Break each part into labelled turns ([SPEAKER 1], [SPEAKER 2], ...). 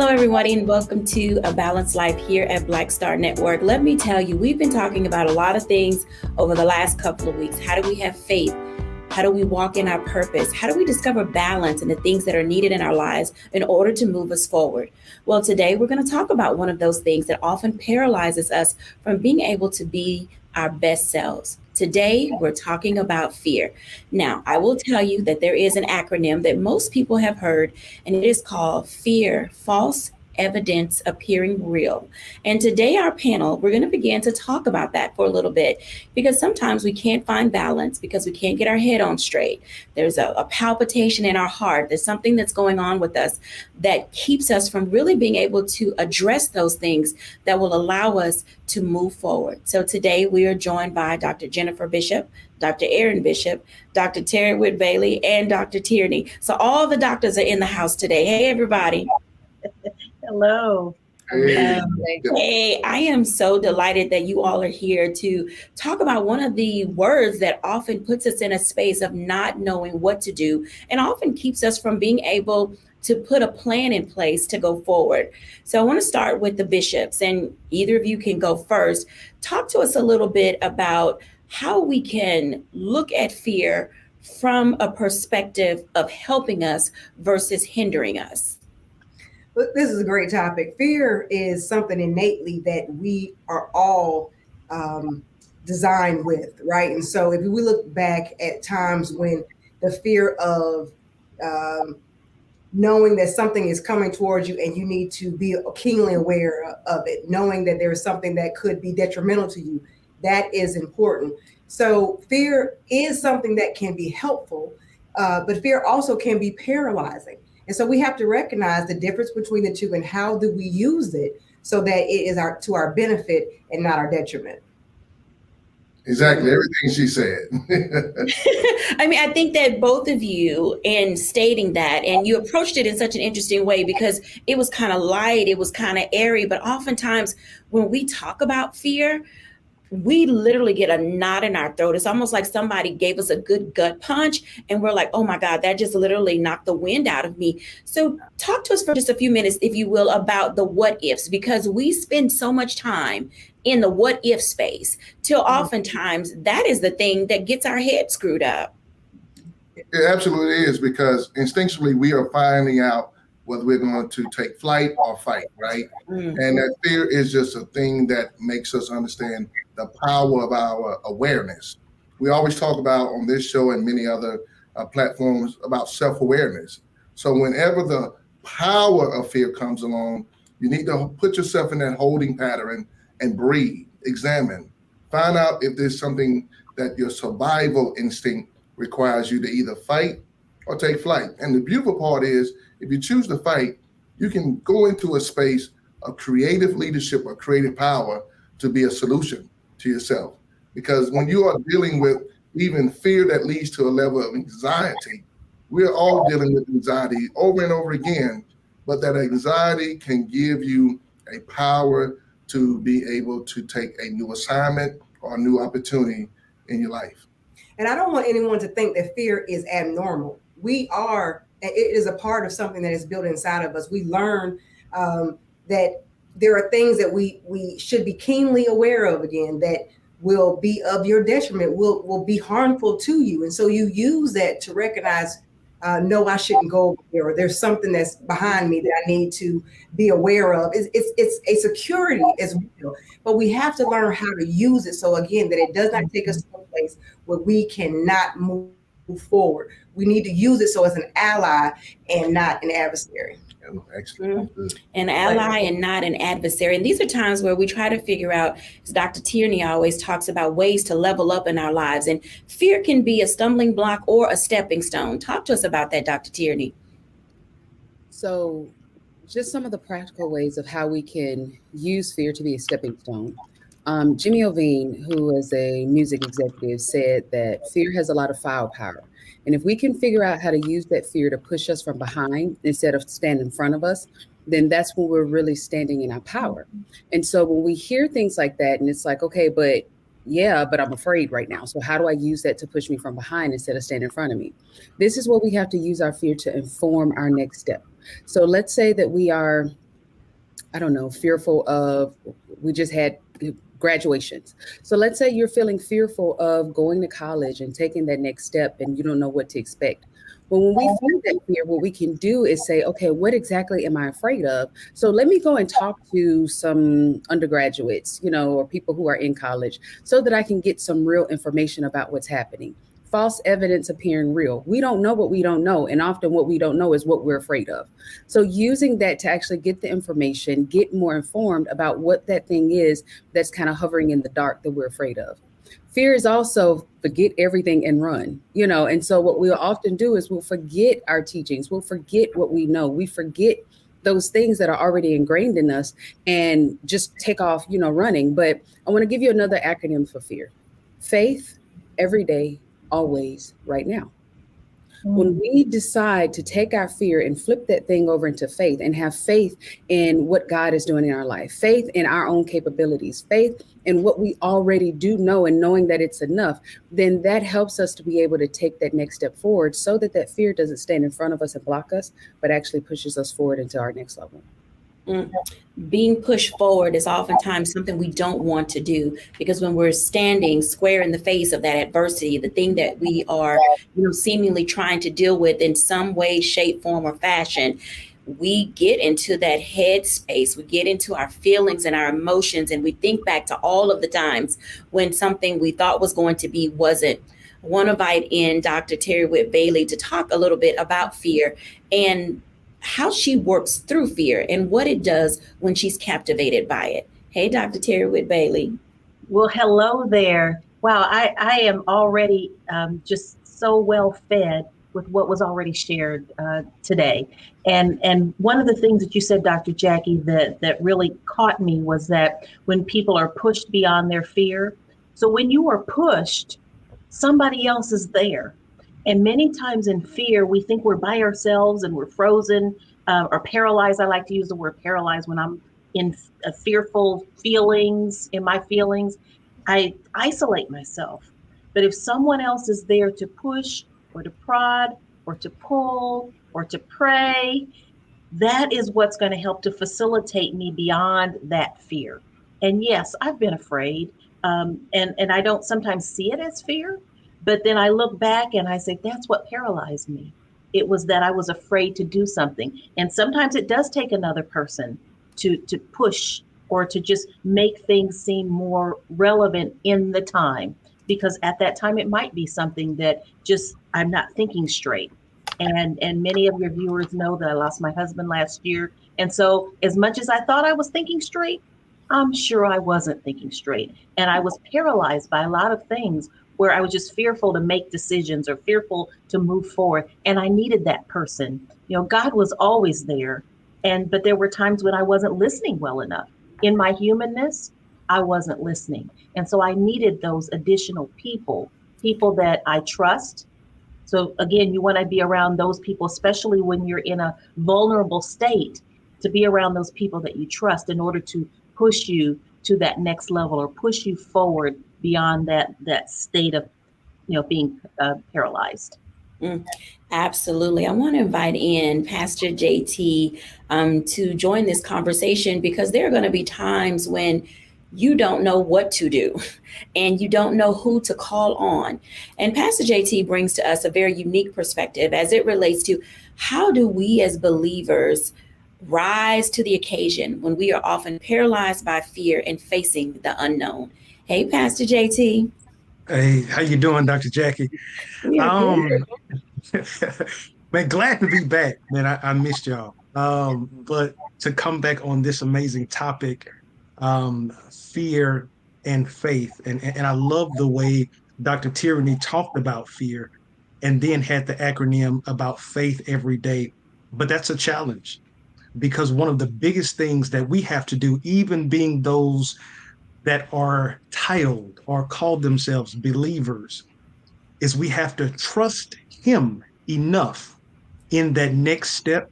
[SPEAKER 1] Hello, everybody, and welcome to A Balanced Life here at Black Star Network. Let me tell you, we've been talking about a lot of things over the last couple of weeks. How do we have faith? How do we walk in our purpose? How do we discover balance in the things that are needed in our lives in order to move us forward? Well, today we're going to talk about one of those things that often paralyzes us from being able to be our best selves. Today, we're talking about fear. Now, I will tell you that there is an acronym that most people have heard, and it is called FEAR, false evidence appearing real. And today, our panel, we're going to begin to talk about that for a little bit because sometimes we can't find balance because we can't get our head on straight. There's a palpitation in our heart. There's something that's going on with us that keeps us from really being able to address those things that will allow us to move forward. So today we are joined by Dr. Jennifer Bishop, Dr. Aaron Bishop, Dr. Terry Whit Bailey, and Dr. Tierney. So all the doctors are in the house today. Hey, everybody.
[SPEAKER 2] Hello.
[SPEAKER 1] Hey, I am so delighted that you all are here to talk about one of the words that often puts us in a space of not knowing what to do and often keeps us from being able to put a plan in place to go forward. So I want to start with the bishops, and either of you can go first. Talk to us a little bit about how we can look at fear from a perspective of helping us versus hindering us.
[SPEAKER 2] This is a great topic. Fear is something innately that we are all designed with, right? And so if we look back at times when the fear of knowing that something is coming towards you and you need to be keenly aware of it, knowing that there is something that could be detrimental to you, that is important. So fear is something that can be helpful, but fear also can be paralyzing. And so we have to recognize the difference between the two and how do we use it so that it is to our benefit and not our detriment.
[SPEAKER 3] Exactly. Everything she said.
[SPEAKER 1] I mean, I think that both of you in stating that, and you approached it in such an interesting way because it was kind of light, it was kind of airy, but oftentimes when we talk about fear, we literally get a knot in our throat. It's almost like somebody gave us a good gut punch and we're like, oh my God, that just literally knocked the wind out of me. So talk to us for just a few minutes, if you will, about the what ifs, because we spend so much time in the what if space till oftentimes that is the thing that gets our head screwed up.
[SPEAKER 3] It absolutely is, because instinctually we are finding out whether we're going to take flight or fight, right? Mm-hmm. And that fear is just a thing that makes us understand the power of our awareness. We always talk about on this show and many other platforms about self-awareness. So whenever the power of fear comes along, you need to put yourself in that holding pattern and breathe, examine, find out if there's something that your survival instinct requires you to either fight or take flight. And the beautiful part is, if you choose to fight, you can go into a space of creative leadership or creative power to be a solution to yourself. Because when you are dealing with even fear that leads to a level of anxiety, we're all dealing with anxiety over and over again, but that anxiety can give you a power to be able to take a new assignment or a new opportunity in your life.
[SPEAKER 2] And I don't want anyone to think that fear is abnormal. It is a part of something that is built inside of us. We learn that there are things that we should be keenly aware of, again, that will be of your detriment, will be harmful to you. And so you use that to recognize, no, I shouldn't go over there, or there's something that's behind me that I need to be aware of. It's a security as well, but we have to learn how to use it. So again, that it does not take us to a place where we cannot move forward. We need to use it so as an ally and not an adversary.
[SPEAKER 3] Excellent.
[SPEAKER 1] An ally and not an adversary. And these are times where we try to figure out, as Dr. Tierney always talks about, ways to level up in our lives. And fear can be a stumbling block or a stepping stone. Talk to us about that, Dr. Tierney.
[SPEAKER 4] So just some of the practical ways of how we can use fear to be a stepping stone. Jimmy Iovine, who is a music executive, said that fear has a lot of firepower. And if we can figure out how to use that fear to push us from behind instead of stand in front of us, then that's when we're really standing in our power. And so when we hear things like that, and it's like, okay, but I'm afraid right now. So how do I use that to push me from behind instead of stand in front of me? This is what we have to use our fear to inform our next step. So let's say that we are I don't know, fearful of, we just had graduations. So let's say you're feeling fearful of going to college and taking that next step and you don't know what to expect. Well, when we feel that fear, what we can do is say, okay, what exactly am I afraid of? So let me go and talk to some undergraduates, or people who are in college so that I can get some real information about what's happening. False evidence appearing real. We don't know what we don't know. And often what we don't know is what we're afraid of. So using that to actually get the information, get more informed about what that thing is that's kind of hovering in the dark that we're afraid of. Fear is also forget everything and run, and so what we'll often do is we'll forget our teachings, we'll forget what we know, we forget those things that are already ingrained in us and just take off, running. But I want to give you another acronym for fear. Faith, every day, always, right now. When we decide to take our fear and flip that thing over into faith and have faith in what God is doing in our life, faith in our own capabilities, faith in what we already do know and knowing that it's enough, then that helps us to be able to take that next step forward so that that fear doesn't stand in front of us and block us, but actually pushes us forward into our next level.
[SPEAKER 1] Being pushed forward is oftentimes something we don't want to do, because when we're standing square in the face of that adversity, the thing that we are, seemingly trying to deal with in some way, shape, form, or fashion, we get into that head space, we get into our feelings and our emotions, and we think back to all of the times when something we thought was going to be wasn't. I want to invite in Dr. Terry Whitt Bailey to talk a little bit about fear and how she works through fear and what it does when she's captivated by it. Hey, Dr. Terry Whitt Bailey.
[SPEAKER 5] Well, hello there. Wow, I am already just so well fed with what was already shared today. And one of the things that you said, Dr. Jacquie, that really caught me was that when people are pushed beyond their fear, so when you are pushed, somebody else is there. And many times in fear, we think we're by ourselves and we're frozen or paralyzed. I like to use the word paralyzed when I'm in fearful feelings, in my feelings. I isolate myself. But if someone else is there to push or to prod or to pull or to pray, that is what's going to help to facilitate me beyond that fear. And yes, I've been afraid. And I don't sometimes see it as fear. But then I look back and I say, that's what paralyzed me. It was that I was afraid to do something. And sometimes it does take another person to push or to just make things seem more relevant in the time. Because at that time, it might be something that just I'm not thinking straight. And many of your viewers know that I lost my husband last year. And so as much as I thought I was thinking straight, I'm sure I wasn't thinking straight. And I was paralyzed by a lot of things where I was just fearful to make decisions or fearful to move forward. And I needed that person. God was always there. But there were times when I wasn't listening well enough. In my humanness, I wasn't listening. And so I needed those additional people that I trust. So again, you want to be around those people, especially when you're in a vulnerable state, to be around those people that you trust in order to push you to that next level or push you forward beyond that state of being paralyzed.
[SPEAKER 1] Absolutely. I want to invite in Pastor JT to join this conversation, because there are going to be times when you don't know what to do and you don't know who to call on. And Pastor JT brings to us a very unique perspective as it relates to how do we as believers rise to the occasion when we are often paralyzed by fear and facing the unknown. Hey, Pastor JT.
[SPEAKER 6] Hey, how you doing, Dr. Jacquie?
[SPEAKER 1] We are good.
[SPEAKER 6] Man, glad to be back. Man, I missed y'all. But to come back on this amazing topic, fear and faith. And I love the way Dr. Tierney talked about fear and then had the acronym about faith every day. But that's a challenge, because one of the biggest things that we have to do, even being those that are titled or call themselves believers, is we have to trust him enough in that next step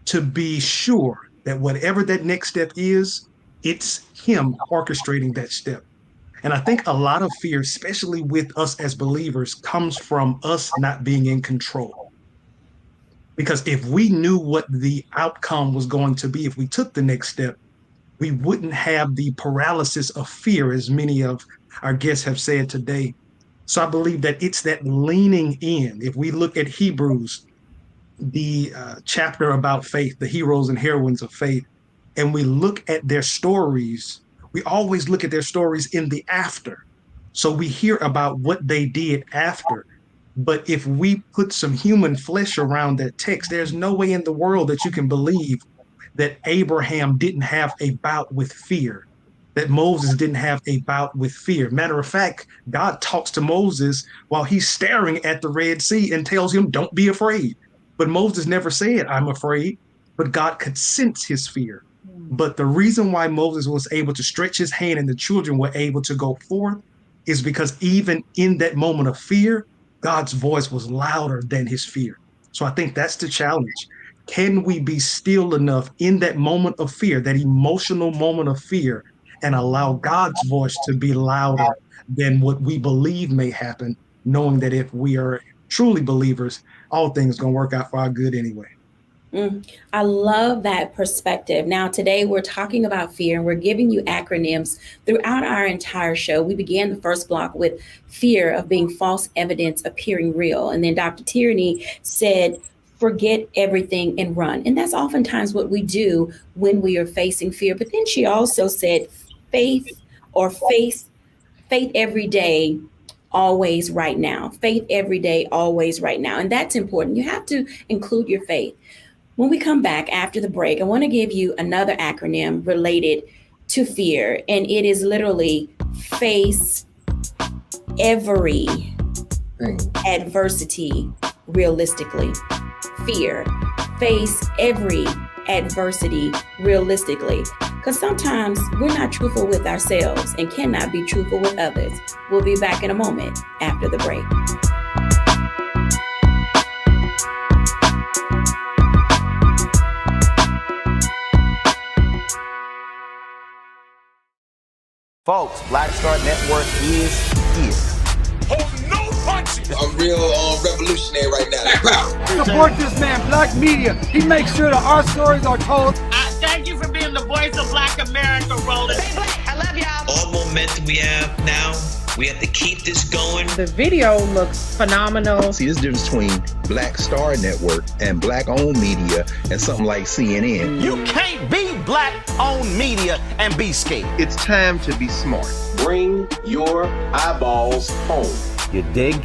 [SPEAKER 6] to be sure that whatever that next step is, it's him orchestrating that step. And I think a lot of fear, especially with us as believers, comes from us not being in control. Because if we knew what the outcome was going to be, if we took the next step, we wouldn't have the paralysis of fear, as many of our guests have said today. So I believe that it's that leaning in. If we look at Hebrews, the chapter about faith, the heroes and heroines of faith, and we look at their stories, we always look at their stories in the after. So we hear about what they did after. But if we put some human flesh around that text, there's no way in the world that you can believe that Abraham didn't have a bout with fear, that Moses didn't have a bout with fear. Matter of fact, God talks to Moses while he's staring at the Red Sea and tells him, don't be afraid. But Moses never said, I'm afraid, but God could sense his fear. But the reason why Moses was able to stretch his hand and the children were able to go forth is because even in that moment of fear, God's voice was louder than his fear. So I think that's the challenge. Can we be still enough in that moment of fear, that emotional moment of fear, and allow God's voice to be louder than what we believe may happen, knowing that if we are truly believers, all things going to work out for our good anyway.
[SPEAKER 1] I love that perspective. Now, today we're talking about fear and we're giving you acronyms throughout our entire show. We began the first block with fear of being false evidence appearing real. And then Dr. Tierney said, forget everything and run. And that's oftentimes what we do when we are facing fear. But then she also said, faith or faith every day, always right now. Faith every day, always right now. And that's important. You have to include your faith. When we come back after the break, I want to give you another acronym related to fear, and it is literally face every adversity realistically. Fear, face every adversity realistically. Because sometimes we're not truthful with ourselves and cannot be truthful with others. We'll be back in a moment after the break.
[SPEAKER 7] Folks, Black Star Network is here.
[SPEAKER 8] Hold no punches.
[SPEAKER 9] I'm real revolutionary right now. Black power.
[SPEAKER 10] Support this man, Black Media. He makes sure that our stories are told.
[SPEAKER 8] Thank you for being the voice of Black America, Roland.
[SPEAKER 11] Stay black. I love y'all.
[SPEAKER 12] All momentum we have now, we have to keep this going.
[SPEAKER 13] The video looks phenomenal.
[SPEAKER 14] See, this difference between Black Star Network and Black-owned media and something like CNN.
[SPEAKER 7] You can't be Black-owned media and be scared.
[SPEAKER 15] It's time to be smart.
[SPEAKER 16] Bring your eyeballs home.
[SPEAKER 7] You dig?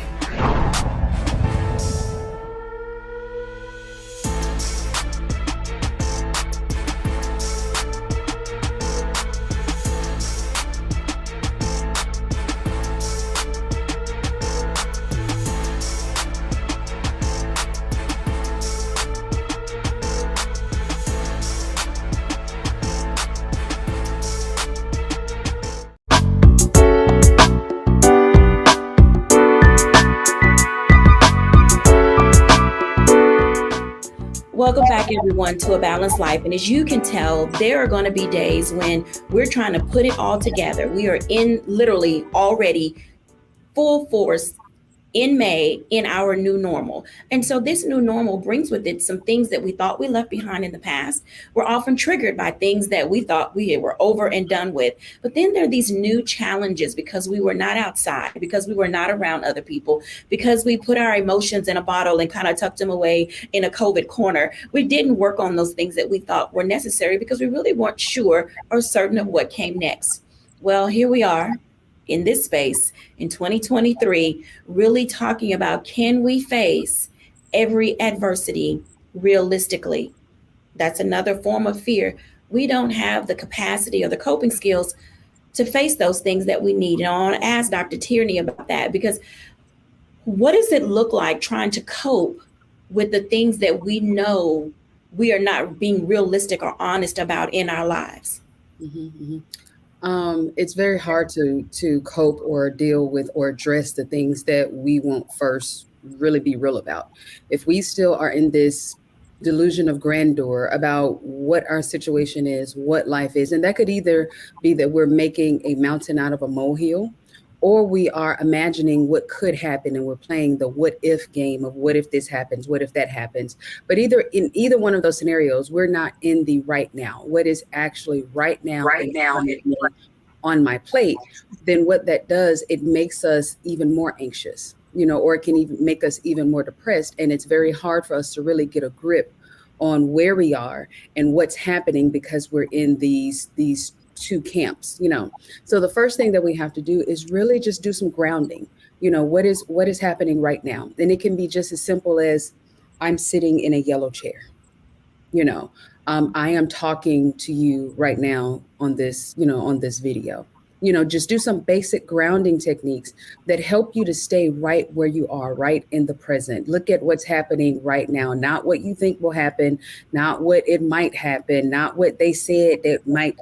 [SPEAKER 1] Welcome back, everyone, to A Balanced Life. And as you can tell, there are going to be days when we're trying to put it all together. We are in literally already full force in May in our new normal. And so this new normal brings with it some things that we thought we left behind in the past. We're often triggered by things that we thought we were over and done with. But then there are these new challenges because we were not outside, because we were not around other people, because we put our emotions in a bottle and kind of tucked them away in a COVID corner. We didn't work on those things that we thought were necessary because we really weren't sure or certain of what came next. Well, here we are in this space in 2023, really talking about, can we face every adversity realistically? That's another form of fear. We don't have the capacity or the coping skills to face those things that we need. And I want to ask Dr. Tierney about that, because what does it look like trying to cope with the things that we know we are not being realistic or honest about in our lives?
[SPEAKER 4] It's very hard to cope or deal with or address the things that we won't first really be real about. If we still are in this delusion of grandeur about what our situation is, what life is, and that could either be that we're making a mountain out of a molehill, or we are imagining what could happen, and we're playing the what if game of what if this happens, what if that happens. But in either one of those scenarios, we're not in the right now. What is actually right now in front of me on my plate, then what that does, it makes us even more anxious, or it can even make us even more depressed. And it's very hard for us to really get a grip on where we are and what's happening, because we're in these two camps. So the first thing that we have to do is really just do some grounding. What is happening right now? And it can be just as simple as, I'm sitting in a yellow chair. I am talking to you right now on this video. Just do some basic grounding techniques that help you to stay right where you are, right in the present. Look at what's happening right now, not what you think will happen, not what it might happen, not what they said that might,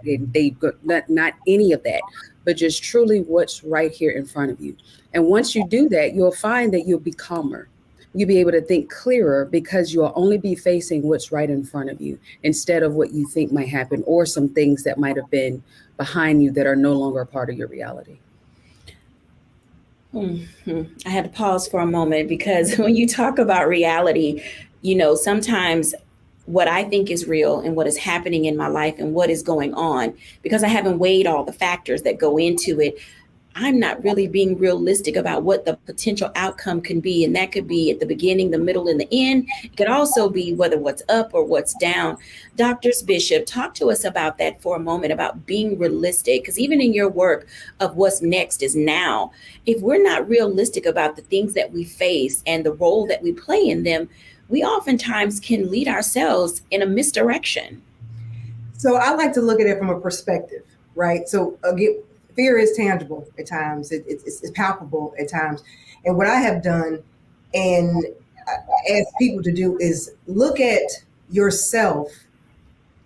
[SPEAKER 4] not any of that, but just truly what's right here in front of you. And once you do that, you'll find that you'll be calmer. You'll be able to think clearer, because you'll only be facing what's right in front of you instead of what you think might happen, or some things that might have been behind you that are no longer a part of your reality.
[SPEAKER 1] I had to pause for a moment, because when you talk about reality, sometimes what I think is real and what is happening in my life and what is going on, because I haven't weighed all the factors that go into it, I'm not really being realistic about what the potential outcome can be. And that could be at the beginning, the middle, and the end. It could also be whether what's up or what's down. Dr. Bishop, talk to us about that for a moment, about being realistic, because even in your work of what's next is now, if we're not realistic about the things that we face and the role that we play in them, we oftentimes can lead ourselves in a misdirection.
[SPEAKER 2] So I like to look at it from a perspective, right? So again, fear is tangible at times. It's palpable at times. And what I have done and ask people to do is look at yourself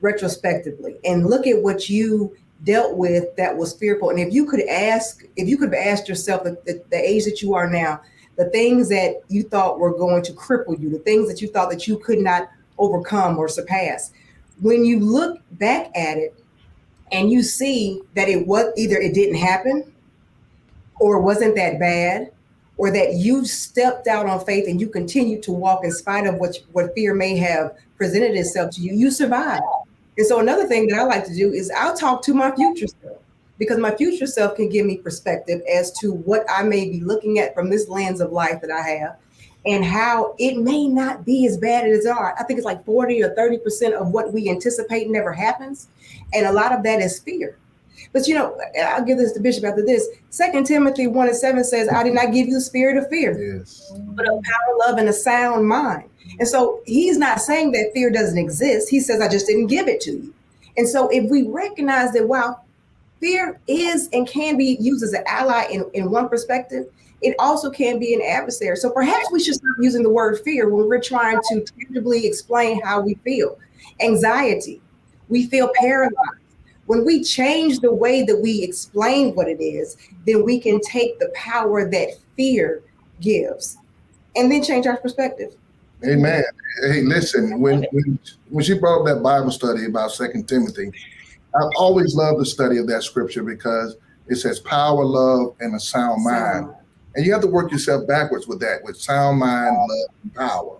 [SPEAKER 2] retrospectively and look at what you dealt with that was fearful. And if you could have asked yourself at the age that you are now, the things that you thought were going to cripple you, the things that you thought that you could not overcome or surpass, when you look back at it, and you see that it was either it didn't happen, or it wasn't that bad, or that you stepped out on faith and you continued to walk in spite of what fear may have presented itself to you, you survived. And so another thing that I like to do is I'll talk to my future self, because my future self can give me perspective as to what I may be looking at from this lens of life that I have, and how it may not be as bad as it are. I think it's like 40 or 30% of what we anticipate never happens. And a lot of that is fear. But I'll give this to Bishop after this. 2 Timothy 1:7 says, I did not give you the spirit of fear,
[SPEAKER 3] yes,
[SPEAKER 2] but of power, love, and a sound mind. And so he's not saying that fear doesn't exist. He says, I just didn't give it to you. And so if we recognize that while fear is and can be used as an ally in one perspective, it also can be an adversary. So perhaps we should stop using the word fear when we're trying to tangibly explain how we feel. Anxiety, we feel paralyzed. When we change the way that we explain what it is, then we can take the power that fear gives and then change our perspective.
[SPEAKER 3] Amen. Hey, listen, when she brought up that Bible study about 2 Timothy, I've always loved the study of that scripture, because it says power, love, and a sound mind. And you have to work yourself backwards with that, with sound mind, love, and power.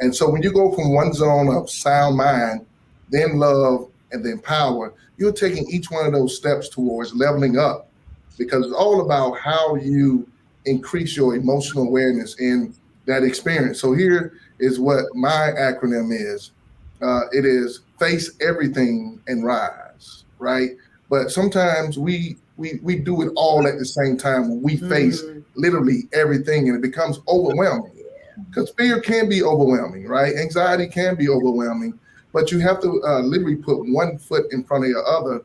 [SPEAKER 3] And so when you go from one zone of sound mind, then love, and then power, you're taking each one of those steps towards leveling up, because it's all about how you increase your emotional awareness in that experience. So here is what my acronym is. It is face everything and rise, right? But sometimes we do it all at the same time when we face literally everything, and it becomes overwhelming, because fear can be overwhelming, right? Anxiety can be overwhelming, but you have to literally put one foot in front of your other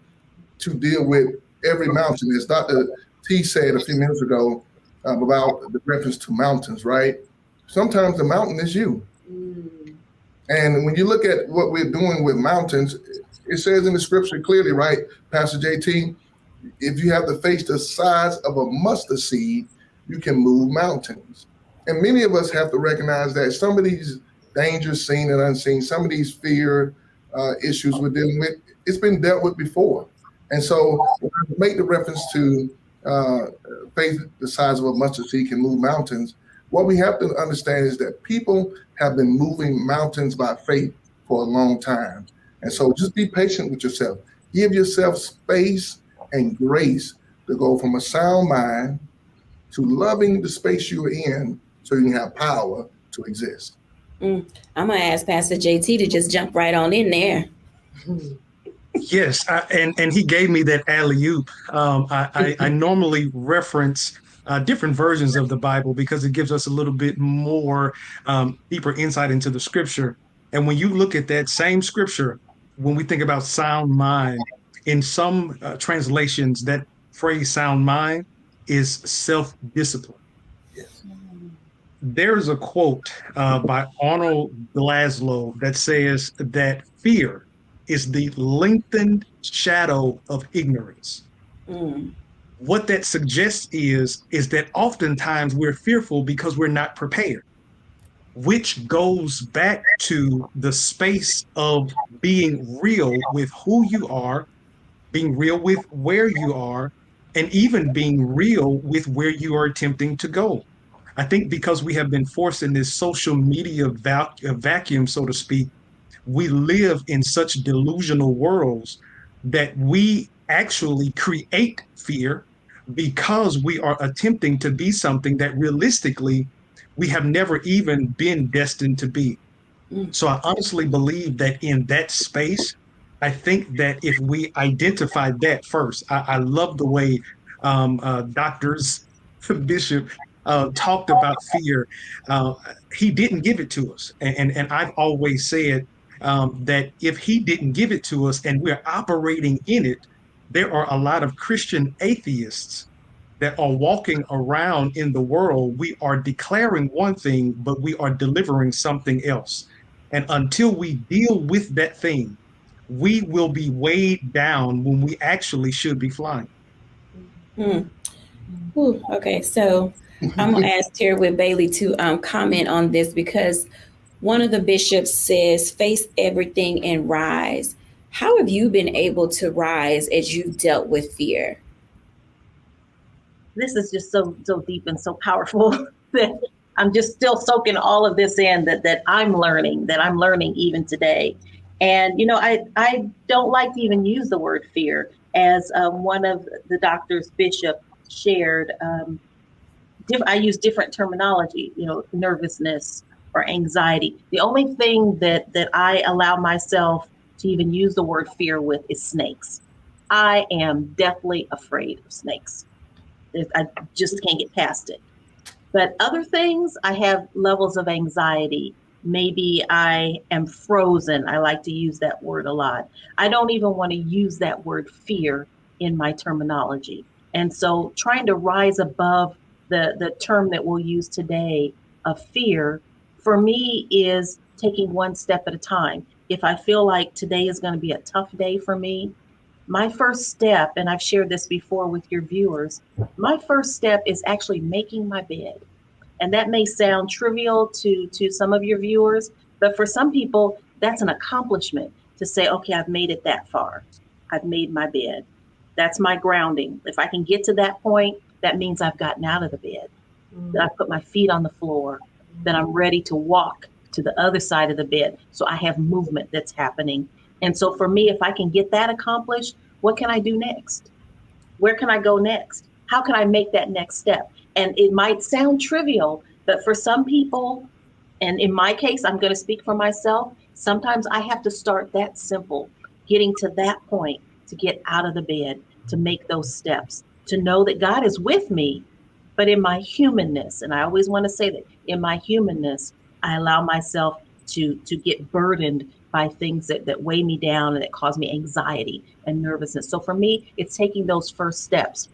[SPEAKER 3] to deal with every mountain. As Dr. T said a few minutes ago about the reference to mountains, right? Sometimes the mountain is you. And when you look at what we're doing with mountains, it says in the scripture clearly, right, Pastor JT, if you have the faith the size of a mustard seed, you can move mountains. And many of us have to recognize that some of these dangers seen and unseen, some of these fear issues we're dealing with, it's been dealt with before. And so when I make the reference to faith the size of a mustard seed can move mountains. What we have to understand is that people have been moving mountains by faith for a long time. And so just be patient with yourself. Give yourself space and grace to go from a sound mind to loving the space you're in so you can have power to exist.
[SPEAKER 1] I'm going to ask Pastor JT to just jump right on in there.
[SPEAKER 6] Yes, and he gave me that alley-oop. I normally reference different versions of the Bible because it gives us a little bit more deeper insight into the scripture. And when you look at that same scripture, when we think about sound mind, in some translations, that phrase sound mind is self-discipline.
[SPEAKER 3] Yes.
[SPEAKER 6] There's a quote by Arnold Glasgow that says that fear is the lengthened shadow of ignorance. What that suggests is that oftentimes we're fearful because we're not prepared, which goes back to the space of being real with who you are, being real with where you are, and even being real with where you are attempting to go. I think because we have been forced in this social media vacuum, so to speak, we live in such delusional worlds that we actually create fear because we are attempting to be something that realistically we have never even been destined to be. So I honestly believe that in that space, I think that if we identify that first, I love the way doctors, Bishop, talked about fear. He didn't give it to us. And I've always said that if he didn't give it to us and we're operating in it, there are a lot of Christian atheists that are walking around in the world. We are declaring one thing, but we are delivering something else. And until we deal with that thing, we will be weighed down when we actually should be flying.
[SPEAKER 1] Okay, so I'm going to ask Terry with Bailey to comment on this because one of the bishops says, face everything and rise. How have you been able to rise as you've dealt with fear?
[SPEAKER 5] This is just so deep and so powerful that I'm just still soaking all of this in that I'm learning even today. And, you know, I don't like to even use the word fear. As one of the doctors, Bishop, shared, I use different terminology, you know, nervousness or anxiety. The only thing that I allow myself to even use the word fear with is snakes. I am deathly afraid of snakes. I just can't get past it. But other things, I have levels of anxiety. Maybe I am frozen. I like to use that word a lot. I don't even want to use that word fear in my terminology. And so trying to rise above the term that we'll use today of fear, for me, is taking one step at a time. If I feel like today is going to be a tough day for me, my first step, and I've shared this before with your viewers, my first step is actually making my bed. And that may sound trivial to some of your viewers, but for some people, that's an accomplishment to say, okay, I've made it that far. I've made my bed. That's my grounding. If I can get to that point, that means I've gotten out of the bed, that I put my feet on the floor, that I'm ready to walk to the other side of the bed. So I have movement that's happening. And so for me, if I can get that accomplished, what can I do next? Where can I go next? How can I make that next step? And it might sound trivial, but for some people, and in my case, I'm going to speak for myself, sometimes I have to start that simple, getting to that point to get out of the bed, to make those steps, to know that God is with me, but in my humanness, and I always want to say that, in my humanness, I allow myself to get burdened by things that weigh me down and that cause me anxiety and nervousness. So for me, it's taking those first steps,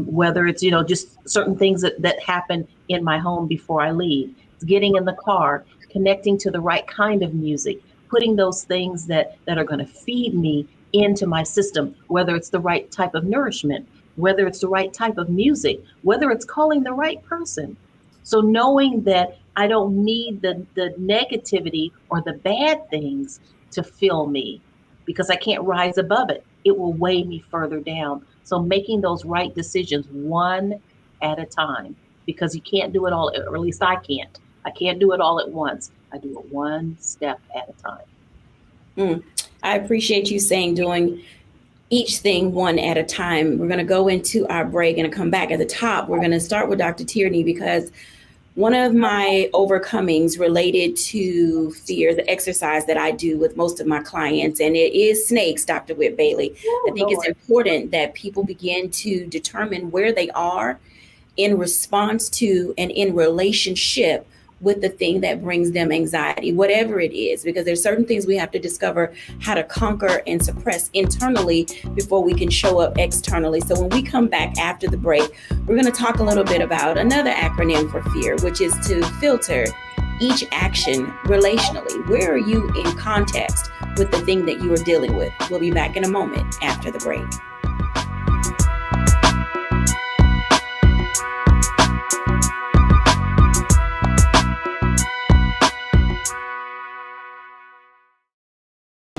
[SPEAKER 5] whether it's, you know, just certain things that happen in my home before I leave. It's getting in the car, connecting to the right kind of music, putting those things that are going to feed me into my system, whether it's the right type of nourishment, whether it's the right type of music, whether it's calling the right person. So knowing that I don't need the negativity or the bad things to fill me, because I can't rise above it. it will weigh me further down. So making those right decisions one at a time, because you can't do it all, or at least I can't. I can't do it all at once. I do it one step at a time.
[SPEAKER 1] I appreciate you saying doing each thing one at a time. We're going to go into our break and come back at the top. We're going to start with Dr. Tierney, because one of my overcomings related to fear, the exercise that I do with most of my clients, and it is snakes, Dr. Whit Bailey. I think it's important that people begin to determine where they are in response to and in relationship with the thing that brings them anxiety, whatever it is, because there's certain things we have to discover how to conquer and suppress internally before we can show up externally. So when we come back after the break, we're going to talk a little bit about another acronym for fear, which is to filter each action relationally. Where are you in context with the thing that you are dealing with? We'll be back in a moment after the break.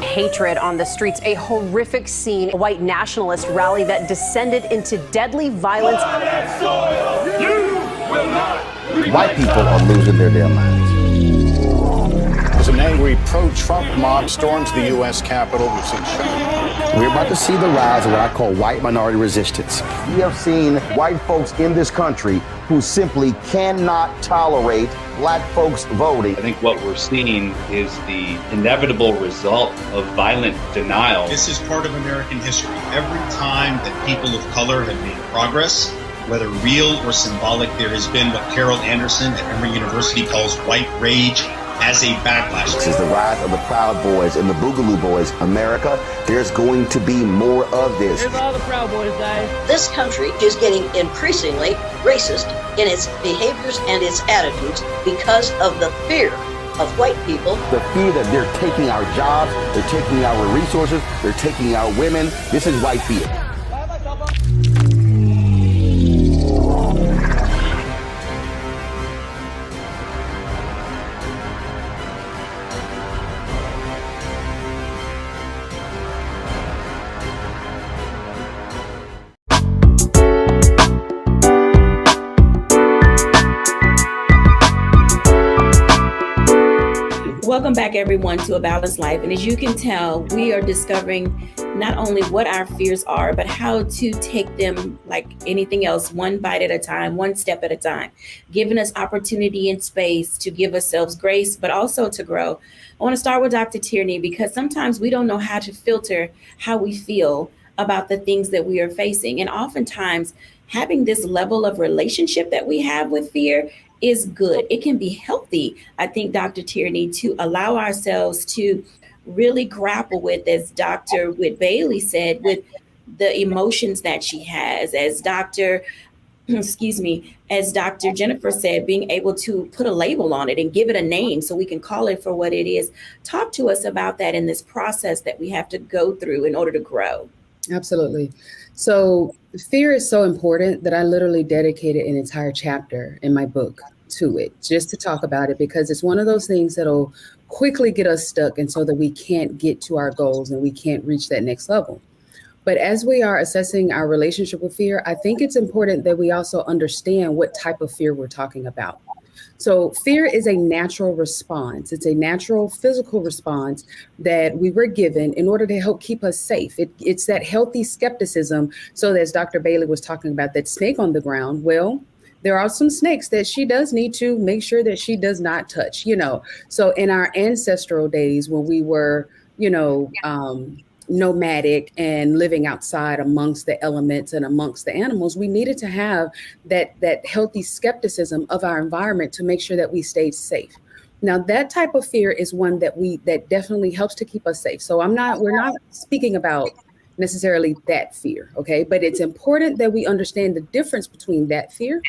[SPEAKER 11] Hatred on the streets, a horrific scene, a white nationalist rally that descended into deadly violence.
[SPEAKER 15] White people are losing their damn minds.
[SPEAKER 17] As an angry pro-Trump mob storms the U.S. Capitol, we've seen
[SPEAKER 15] We're about to see the rise of what I call white minority resistance. We have seen white folks in this country who simply cannot tolerate black folks voting.
[SPEAKER 18] I think what we're seeing is the inevitable result of violent denial.
[SPEAKER 19] This is part of American history. Every time that people of color have made progress, whether real or symbolic, there has been what Carol Anderson at Emory University calls white rage as a backlash.
[SPEAKER 15] This is the rise of the Proud Boys and the Boogaloo Boys. America, there's going to be more of this.
[SPEAKER 20] Here's all the Proud Boys, guys.
[SPEAKER 21] This country is getting increasingly racist in its behaviors and its attitudes because of the fear of white people.
[SPEAKER 15] The fear that they're taking our jobs, they're taking our resources, they're taking our women. This is white fear.
[SPEAKER 1] Welcome back, everyone, to A Balanced Life. And as you can tell, we are discovering not only what our fears are, but how to take them, like anything else, one bite at a time, one step at a time, giving us opportunity and space to give ourselves grace, but also to grow. I want to start with Dr. Tierney, because sometimes we don't know how to filter how we feel about the things that we are facing. And oftentimes, having this level of relationship that we have with fear is good. It can be healthy, I think, Dr. Tierney, to allow ourselves to really grapple with, as Dr. Whit Bailey said, with the emotions that she has, as Dr. Jennifer said, being able to put a label on it and give it a name so we can call it for what it is. Talk to us about that in this process that we have to go through in order to grow.
[SPEAKER 4] Absolutely. So fear is so important that I literally dedicated an entire chapter in my book to it, just to talk about it, because it's one of those things that'll quickly get us stuck, and so that we can't get to our goals and we can't reach that next level. But as we are assessing our relationship with fear, I think it's important that we also understand what type of fear we're talking about. So fear is a natural response. It's a natural physical response that we were given in order to help keep us safe. It's that healthy skepticism. So as Dr. Bailey was talking about that snake on the ground, well, there are some snakes that she does need to make sure that she does not touch, So in our ancestral days, when we were, nomadic and living outside amongst the elements and amongst the animals, we needed to have that healthy skepticism of our environment to make sure that we stayed safe. Now, that type of fear is one that definitely helps to keep us safe. So we're not speaking about necessarily that fear, okay? But it's important that we understand the difference between that fear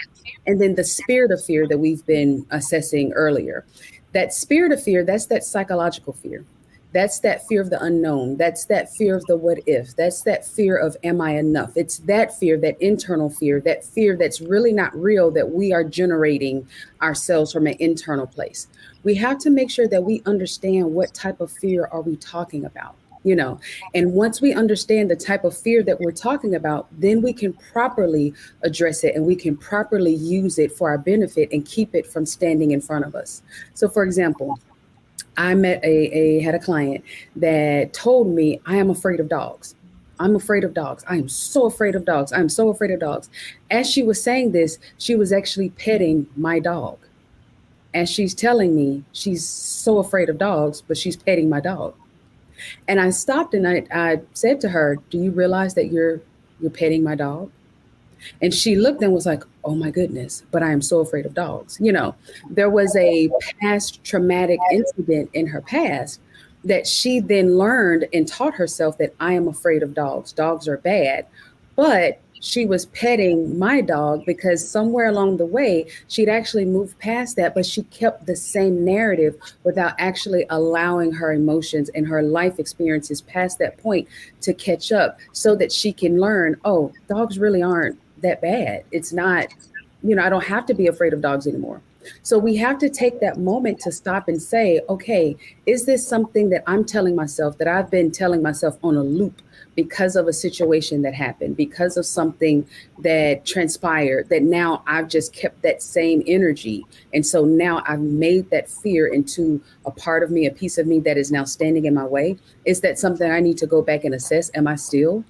[SPEAKER 4] and then the spirit of fear that we've been assessing earlier. That spirit of fear, that's that psychological fear. That's that fear of the unknown. That's that fear of the what if. That's that fear of am I enough? It's that fear, that internal fear, that fear that's really not real, that we are generating ourselves from an internal place. We have to make sure that we understand what type of fear are we talking about. you know. And once we understand the type of fear that we're talking about, then we can properly address it and we can properly use it for our benefit and keep it from standing in front of us. So for example, I had a client that told me, I am afraid of dogs. I'm afraid of dogs. I am so afraid of dogs. I'm so afraid of dogs. As she was saying this, she was actually petting my dog. As she's telling me she's so afraid of dogs, but she's petting my dog. And I stopped and I said to her, do you realize that you're petting my dog? And she looked and was like, oh my goodness, but I am so afraid of dogs. You know, there was a past traumatic incident in her past that she then learned and taught herself that I am afraid of dogs. Dogs are bad. But she was petting my dog because somewhere along the way, she'd actually moved past that, but she kept the same narrative without actually allowing her emotions and her life experiences past that point to catch up so that she can learn, oh, dogs really aren't that bad. It's not, you know, I don't have to be afraid of dogs anymore. So we have to take that moment to stop and say, okay, is this something that I'm telling myself, that I've been telling myself on a loop because of a situation that happened, because of something that transpired, that now I've just kept that same energy. And so now I've made that fear into a part of me, a piece of me that is now standing in my way. Is that something I need to go back and assess? Am I still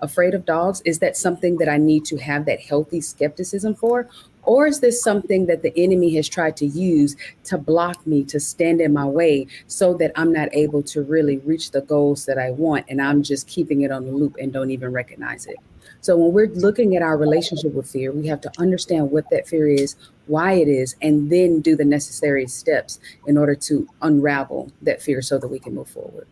[SPEAKER 4] afraid of dogs? Is that something that I need to have that healthy skepticism for? Or is this something that the enemy has tried to use to block me, to stand in my way so that I'm not able to really reach the goals that I want and I'm just keeping it on the loop and don't even recognize it? So when we're looking at our relationship with fear, we have to understand what that fear is, why it is, and then do the necessary steps in order to unravel that fear so that we can move forward.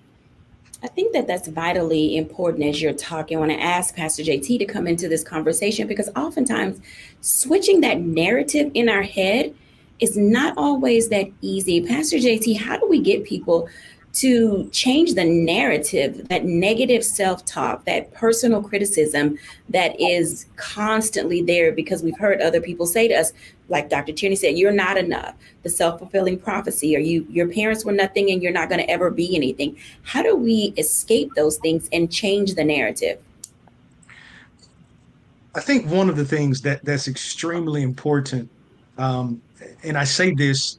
[SPEAKER 1] I think that that's vitally important as you're talking. I want to ask Pastor JT to come into this conversation because oftentimes switching that narrative in our head is not always that easy. Pastor JT, how do we get people to change the narrative, that negative self-talk, that personal criticism that is constantly there because we've heard other people say to us, like Dr. Tierney said, you're not enough, the self-fulfilling prophecy, or your parents were nothing and you're not going to ever be anything. How do we escape those things and change the narrative?
[SPEAKER 6] I think one of the things that's extremely important, and I say this,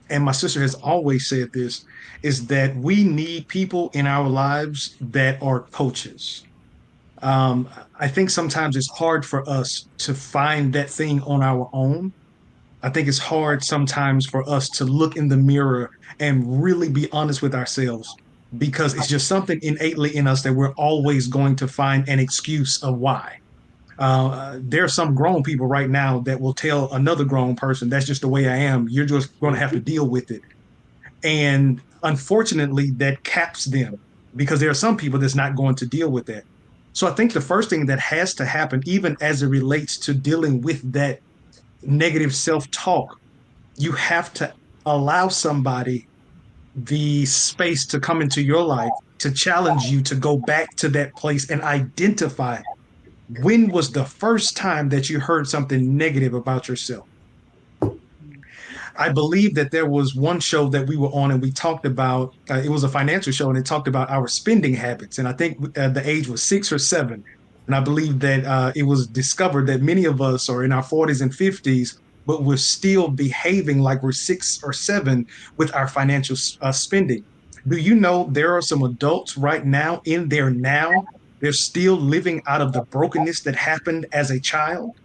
[SPEAKER 6] and my sister has always said this, is that we need people in our lives that are coaches. I think sometimes it's hard for us to find that thing on our own. I think it's hard sometimes for us to look in the mirror and really be honest with ourselves because it's just something innately in us that we're always going to find an excuse of why. There are some grown people right now that will tell another grown person, that's just the way I am. You're just going to have to deal with it. And unfortunately, that caps them because there are some people that's not going to deal with that. So I think the first thing that has to happen, even as it relates to dealing with that negative self-talk, you have to allow somebody the space to come into your life to challenge you to go back to that place and identify when was the first time that you heard something negative about yourself. I believe that there was one show that we were on and we talked about, it was a financial show and it talked about our spending habits. And I think the age was 6 or 7. And I believe that it was discovered that many of us are in our 40s and 50s, but we're still behaving like we're 6 or 7 with our financial spending. Do you know there are some adults right now in there now, they're still living out of the brokenness that happened as a child?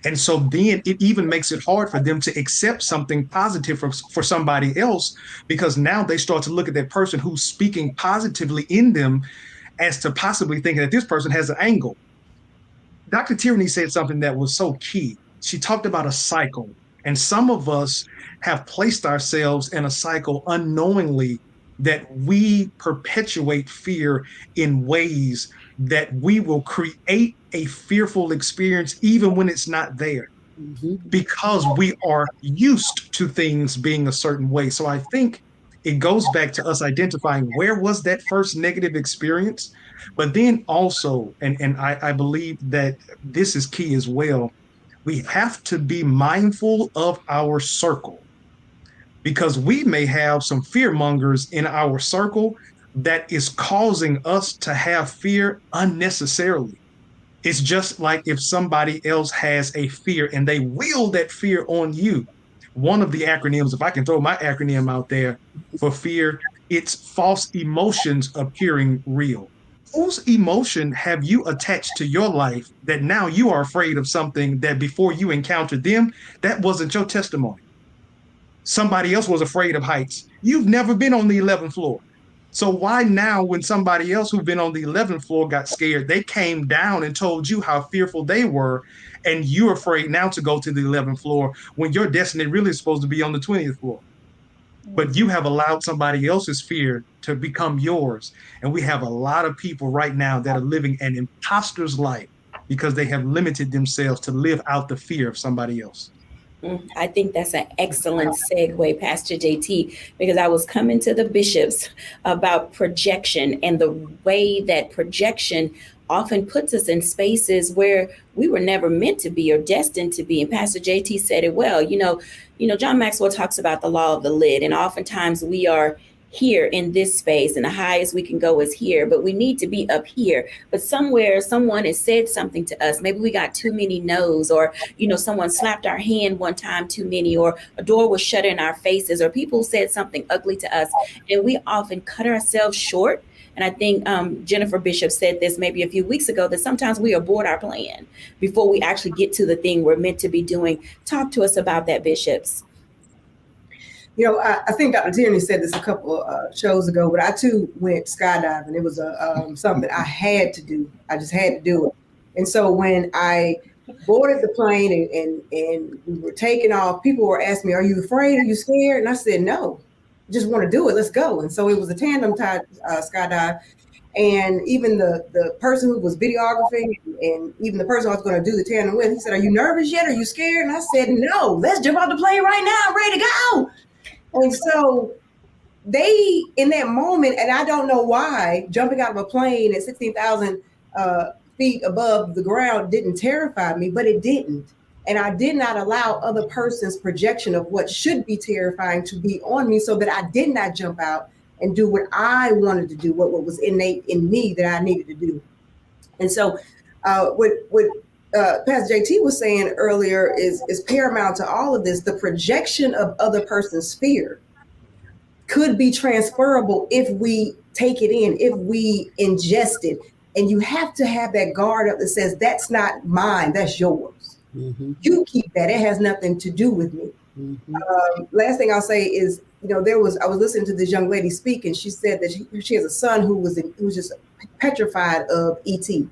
[SPEAKER 6] And so then it even makes it hard for them to accept something positive for somebody else, because now they start to look at that person who's speaking positively in them as to possibly thinking that this person has an angle. Dr. Tierney said something that was so key. She talked about a cycle, and some of us have placed ourselves in a cycle unknowingly that we perpetuate fear in ways that we will create a fearful experience even when it's not there, because we are used to things being a certain way. So I think it goes back to us identifying where was that first negative experience, but then also, and I believe that this is key as well, we have to be mindful of our circle, because we may have some fear mongers in our circle, that is causing us to have fear unnecessarily. It's just like if somebody else has a fear and they will that fear on you. One of the acronyms, if I can throw my acronym out there for fear, it's false emotions appearing real. Whose emotion have you attached to your life that now you are afraid of something that before you encountered them, that wasn't your testimony? Somebody else was afraid of heights. You've never been on the 11th floor. So why now, when somebody else who'd been on the 11th floor got scared, they came down and told you how fearful they were, and you're afraid now to go to the 11th floor when your destiny really is supposed to be on the 20th floor? But you have allowed somebody else's fear to become yours. And we have a lot of people right now that are living an imposter's life because they have limited themselves to live out the fear of somebody else.
[SPEAKER 1] I think that's an excellent segue, Pastor JT, because I was coming to the bishops about projection and the way that projection often puts us in spaces where we were never meant to be or destined to be. And Pastor JT said it well. You know, John Maxwell talks about the law of the lid, and oftentimes we are here in this space and the highest we can go is here, but we need to be up here. But somewhere someone has said something to us. Maybe we got too many no's, or, someone slapped our hand one time too many, or a door was shut in our faces, or people said something ugly to us. And we often cut ourselves short. And I think Jennifer Bishop said this maybe a few weeks ago, that sometimes we abort our plan before we actually get to the thing we're meant to be doing. Talk to us about that, bishops.
[SPEAKER 2] I think Dr. Tierney said this a couple of shows ago, but I too went skydiving. It was something I had to do. I just had to do it. And so when I boarded the plane and we were taking off, people were asking me, "Are you afraid? Are you scared?" And I said, "No, I just want to do it. Let's go." And so it was a tandem type skydive. And even the person who was videographing and even the person I was going to do the tandem with, he said, "Are you nervous yet? Are you scared?" And I said, "No, let's jump out the plane right now. I'm ready to go." And so they, in that moment, and I don't know why, jumping out of a plane at 16,000 feet above the ground didn't terrify me, but it didn't. And I did not allow other person's projection of what should be terrifying to be on me, so that I did not jump out and do what I wanted to do, what was innate in me that I needed to do. And so what Pastor JT was saying earlier is paramount to all of this. The projection of other person's fear could be transferable if we take it in, if we ingest it. And you have to have that guard up that says, "That's not mine, that's yours. Mm-hmm. You keep that. It has nothing to do with me." Mm-hmm. Last thing I'll say is, I was listening to this young lady speak, and she said that she has a son who was just petrified of E.T.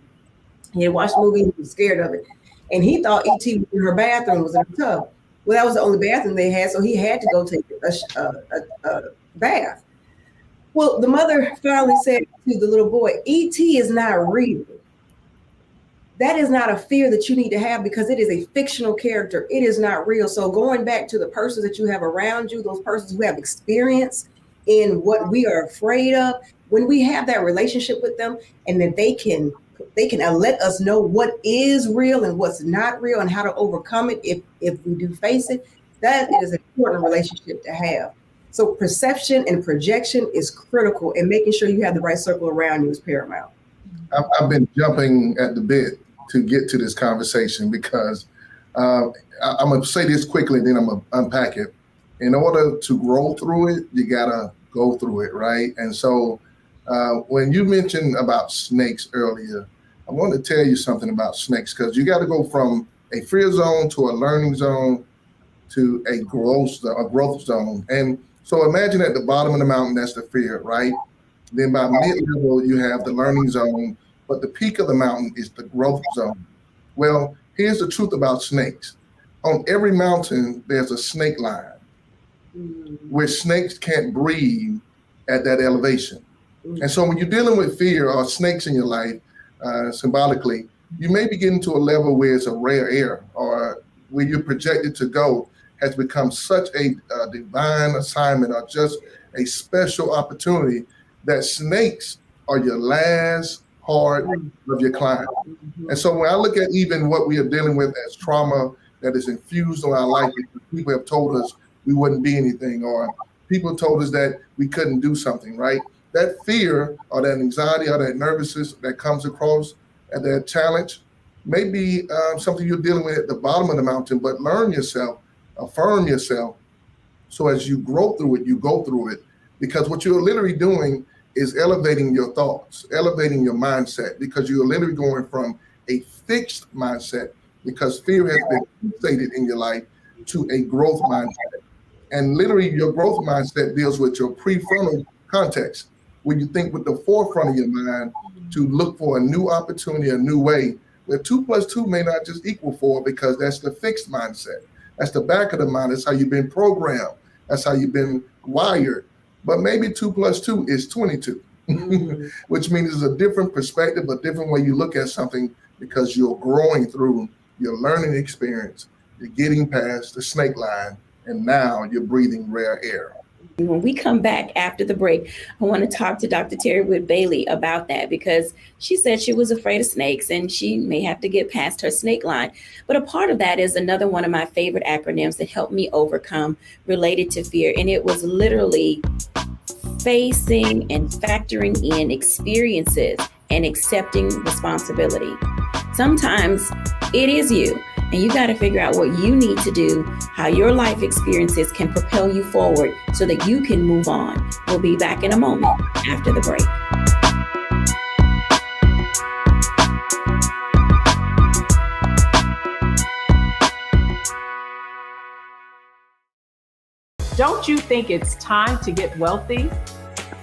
[SPEAKER 2] He had watched the movie, he was scared of it. And he thought E.T. was in her bathroom, was in a tub. Well, that was the only bathroom they had, so he had to go take a bath. Well, the mother finally said to the little boy, "E.T. is not real. That is not a fear that you need to have, because it is a fictional character. It is not real." So going back to the persons that you have around you, those persons who have experience in what we are afraid of, when we have that relationship with them, and that they can let us know what is real and what's not real and how to overcome it if we do face it, that is an important relationship to have. So perception and projection is critical, and making sure you have the right circle around you is paramount.
[SPEAKER 3] I've been jumping at the bit to get to this conversation because I'm going to say this quickly, and then I'm going to unpack it. In order to grow through it, you got to go through it, right? And so when you mentioned about snakes earlier, I want to tell you something about snakes, because you got to go from a fear zone to a learning zone to a growth zone. And so imagine at the bottom of the mountain, that's the fear, right? Then by mid-level, you have the learning zone, but the peak of the mountain is the growth zone. Well, here's the truth about snakes. On every mountain, there's a snake line where snakes can't breathe at that elevation. And so when you're dealing with fear or snakes in your life, symbolically, you may be getting to a level where it's a rare air, or where you're projected to go has become such a divine assignment or just a special opportunity that snakes are your last part of your climb. And so when I look at even what we are dealing with as trauma that is infused on our life, people have told us we wouldn't be anything, or people told us that we couldn't do something, right? that fear or that anxiety or that nervousness that comes across and that challenge may be something you're dealing with at the bottom of the mountain, but learn yourself, affirm yourself. So as you grow through it, you go through it, because what you're literally doing is elevating your thoughts, elevating your mindset, because you're literally going from a fixed mindset, because fear has been fixated in your life, to a growth mindset. And literally your growth mindset deals with your prefrontal context, when you think with the forefront of your mind to look for a new opportunity, a new way, where 2 + 2 may not just equal 4, because that's the fixed mindset. That's the back of the mind. That's how you've been programmed. That's how you've been wired. But maybe 2 + 2 is 22, which means it's a different perspective, a different way you look at something, because you're growing through your learning experience. You're getting past the snake line, and now you're breathing rare air.
[SPEAKER 1] When we come back after the break, I want to talk to Dr. Terry Wood Bailey about that, because she said she was afraid of snakes and she may have to get past her snake line. But a part of that is another one of my favorite acronyms that helped me overcome related to fear. And it was literally facing and factoring in experiences and accepting responsibility. Sometimes it is you, and you got to figure out what you need to do, how your life experiences can propel you forward so that you can move on. We'll be back in a moment after the break.
[SPEAKER 13] Don't you think it's time to get wealthy?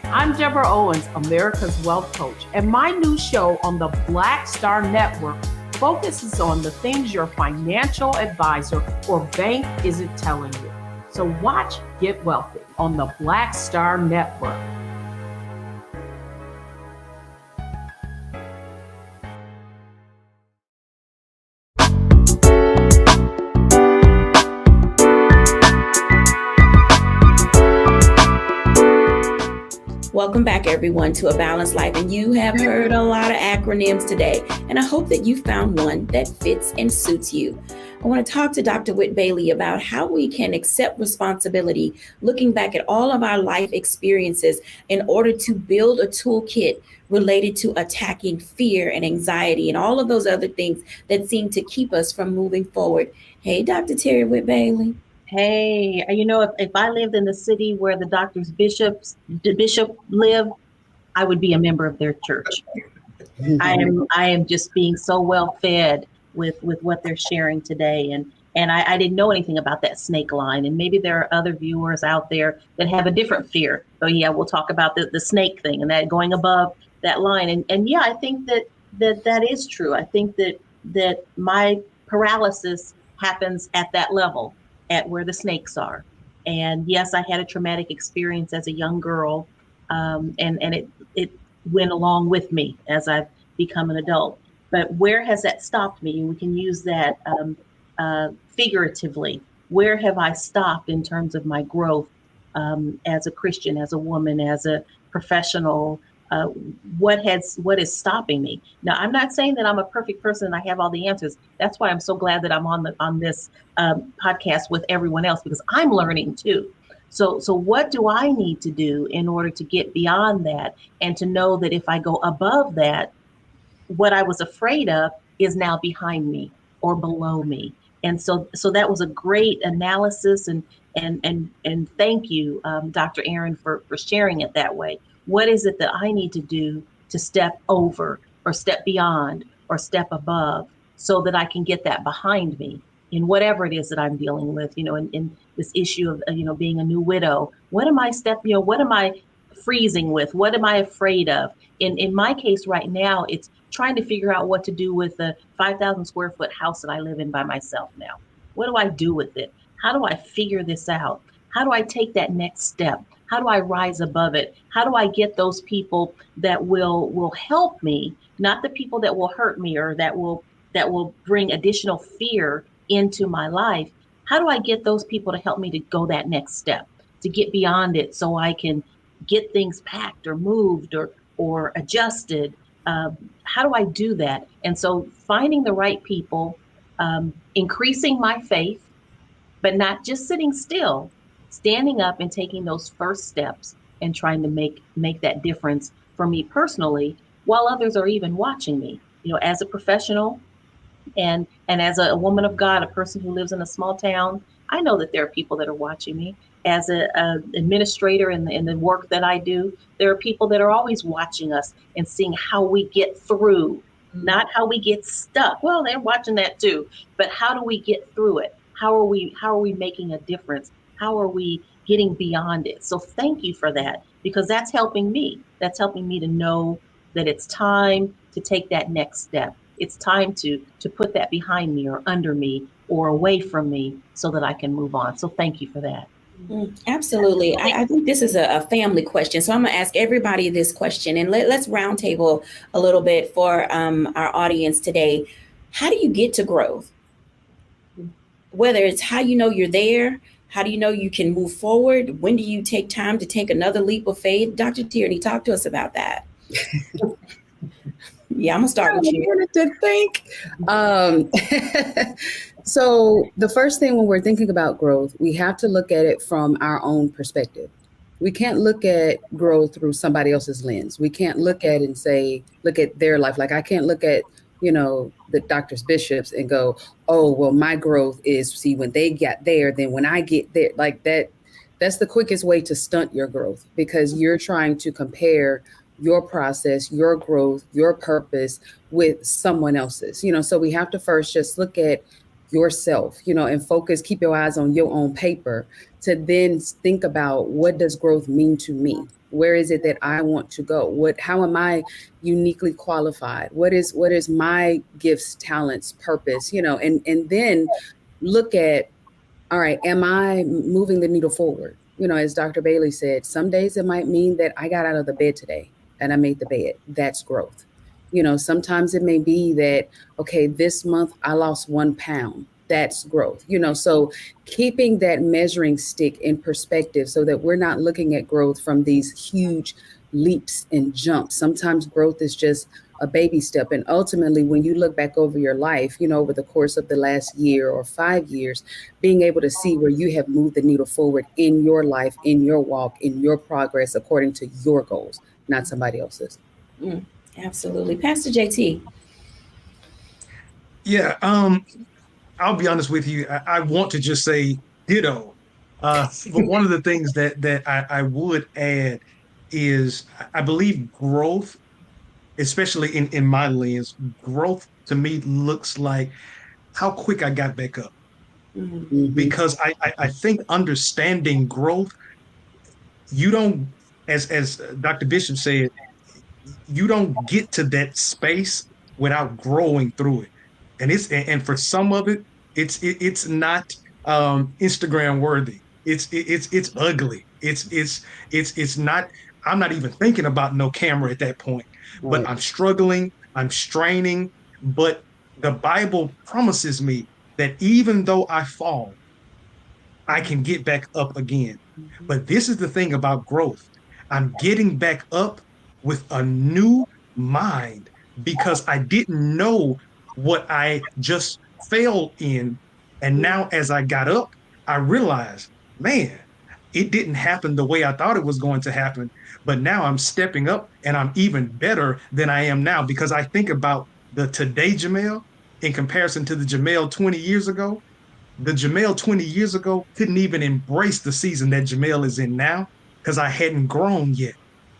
[SPEAKER 13] I'm Deborah Owens, America's Wealth Coach, and my new show on the Black Star Network focuses on the things your financial advisor or bank isn't telling you. So watch Get Wealthy on the Black Star Network.
[SPEAKER 1] Welcome back, everyone, to A Balanced Life. And you have heard a lot of acronyms today, and I hope that you found one that fits and suits you. I want to talk to Dr. Whit Bailey about how we can accept responsibility, looking back at all of our life experiences in order to build a toolkit related to attacking fear and anxiety and all of those other things that seem to keep us from moving forward. Hey, Dr. Terry Whit Bailey.
[SPEAKER 5] Hey, you know, if I lived in the city where the bishop live, I would be a member of their church. I am just being so well fed with what they're sharing today. And I didn't know anything about that snake line. And maybe there are other viewers out there that have a different fear. So yeah, we'll talk about the snake thing and that going above that line. And yeah, I think that is true. I think that my paralysis happens at that level, at where the snakes are. And yes, I had a traumatic experience as a young girl, and it went along with me as I've become an adult. But where has that stopped me? And we can use that figuratively. Where have I stopped in terms of my growth as a Christian, as a woman, as a professional? What is stopping me? Now, I'm not saying that I'm a perfect person and I have all the answers. That's why I'm so glad that I'm on this podcast with everyone else, because I'm learning too. So what do I need to do in order to get beyond that, and to know that if I go above that, what I was afraid of is now behind me or below me? And so that was a great analysis, and thank you, Dr. Aaron, for sharing it that way. What is it that I need to do to step over or step beyond or step above so that I can get that behind me in whatever it is that I'm dealing with, in this issue of, being a new widow? What am I freezing with? What am I afraid of? In my case right now, it's trying to figure out what to do with the 5,000 square foot house that I live in by myself now. What do I do with it? How do I figure this out? How do I take that next step? How do I rise above it? How do I get those people that will help me, not the people that will hurt me or that will bring additional fear into my life? How do I get those people to help me to go that next step, to get beyond it, so I can get things packed or moved or adjusted? How do I do that? And so finding the right people, increasing my faith, but not just sitting still, standing up and taking those first steps and trying to make that difference for me personally, while others are even watching me, as a professional and as a woman of God, a person who lives in a small town. I know that there are people that are watching me. As a administrator in the work that I do, there are people that are always watching us and seeing how we get through, not how we get stuck. Well, they're watching that too, but how do we get through it? How are we making a difference? How are we getting beyond it? So thank you for that, because that's helping me. That's helping me to know that it's time to take that next step. It's time to put that behind me or under me or away from me so that I can move on. So thank you for that.
[SPEAKER 1] Absolutely. I think this is a family question. So I'm going to ask everybody this question, and let's roundtable a little bit for our audience today. How do you get to growth? Whether it's how you know you're there, how do you know you can move forward? When do you take time to take another leap of faith? Dr. Tierney, talk to us about that. Yeah, I'm gonna start with you.
[SPEAKER 4] I wanted to think. So the first thing when we're thinking about growth, we have to look at it from our own perspective. We can't look at growth through somebody else's lens. We can't look at it and say, look at their life. Like I can't look at, the doctors, bishops and go, oh, well, my growth is, see, when they got there, then when I get there, like that's the quickest way to stunt your growth, because you're trying to compare your process, your growth, your purpose with someone else's, so we have to first just look at yourself, and focus, keep your eyes on your own paper to then think about, what does growth mean to me? Where is it that I want to go? How am I uniquely qualified? What is my gifts, talents, purpose, and then look at, all right, am I moving the needle forward? As Dr. Bailey said, some days it might mean that I got out of the bed today and I made the bed. That's growth. Sometimes it may be that, okay, this month I lost 1 pound. That's growth. So keeping that measuring stick in perspective so that we're not looking at growth from these huge leaps and jumps. Sometimes growth is just a baby step. And ultimately, when you look back over your life, over the course of the last year or 5 years, being able to see where you have moved the needle forward in your life, in your walk, in your progress, according to your goals, not somebody else's.
[SPEAKER 1] Absolutely. Pastor JT.
[SPEAKER 6] Yeah, I'll be honest with you. I want to just say ditto. But one of the things that I would add is, I believe growth, especially in my lens, growth to me looks like how quick I got back up. Mm-hmm. Because I think understanding growth, you don't, as Dr. Bishop said, you don't get to that space without growing through it. And for some of it, it's not Instagram worthy. It's ugly. It's not. I'm not even thinking about no camera at that point. Right. But I'm struggling. I'm straining. But the Bible promises me that even though I fall, I can get back up again. Mm-hmm. But this is the thing about growth. I'm getting back up with a new mind, because I didn't know what I just failed in. And now as I got up, I realized, man, it didn't happen the way I thought it was going to happen. But now I'm stepping up and I'm even better than I am now, because I think about the today Jamel in comparison to the Jamel 20 years ago. The Jamel 20 years ago couldn't even embrace the season that Jamel is in now, because I hadn't grown yet.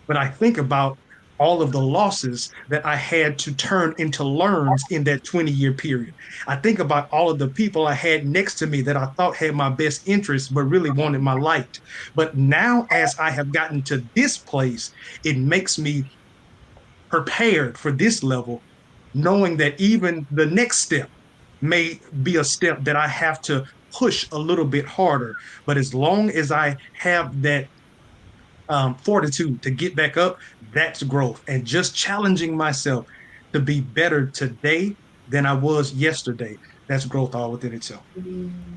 [SPEAKER 6] But I think about all of the losses that I had to turn into learns in that 20-year period. I think about all of the people I had next to me that I thought had my best interests, but really wanted my light. But now, as I have gotten to this place, it makes me prepared for this level, knowing that even the next step may be a step that I have to push a little bit harder. But as long as I have that fortitude to get back up, that's growth. And just challenging myself to be better today than I was yesterday, that's growth all within itself.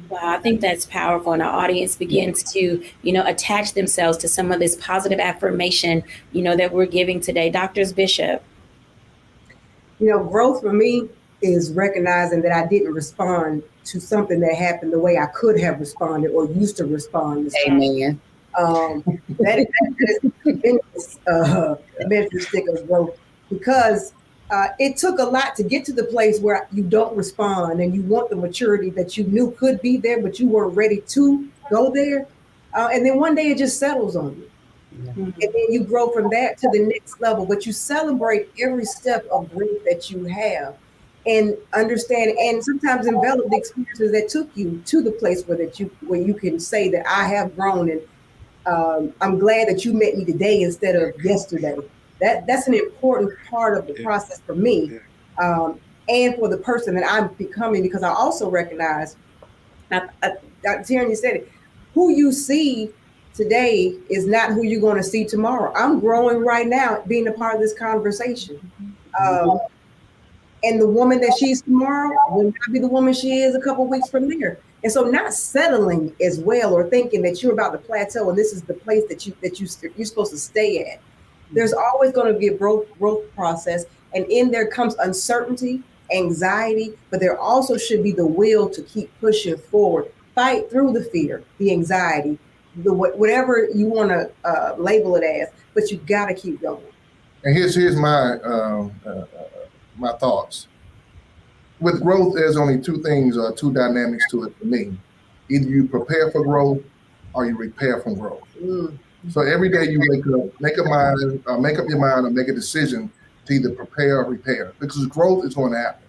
[SPEAKER 1] Wow, I think that's powerful. And our audience begins to, attach themselves to some of this positive affirmation, that we're giving today. Dr. Bishop.
[SPEAKER 2] Growth for me is recognizing that I didn't respond to something that happened the way I could have responded or used to respond.
[SPEAKER 4] Amen.
[SPEAKER 2] That is the measure stick of growth, because it took a lot to get to the place where you don't respond and you want the maturity that you knew could be there, but you weren't ready to go there. And then one day it just settles on you. Yeah. And then you grow from that to the next level, but you celebrate every step of growth that you have and understand, and sometimes envelop the experiences that took you to the place where you can say that I have grown, and I'm glad that you met me today instead of yesterday. That's an important part of the process for me, and for the person that I'm becoming, because I also recognize, Dr. Tierney said it, who you see today is not who you're going to see tomorrow. I'm growing right now, being a part of this conversation. And the woman that she is tomorrow will not be the woman she is a couple of weeks from there. And so not settling as well, or thinking that you're about to plateau and this is the place that you're supposed to stay at. There's always going to be a growth process. And in there comes uncertainty, anxiety, but there also should be the will to keep pushing forward. Fight through the fear, the anxiety, whatever you want to label it as, but you got to keep going.
[SPEAKER 3] And here's my my thoughts. With growth, there's only two things, two dynamics to it for me. Either you prepare for growth or you repair from growth. So every day you wake up, make up your mind or make a decision to either prepare or repair, because growth is going to happen.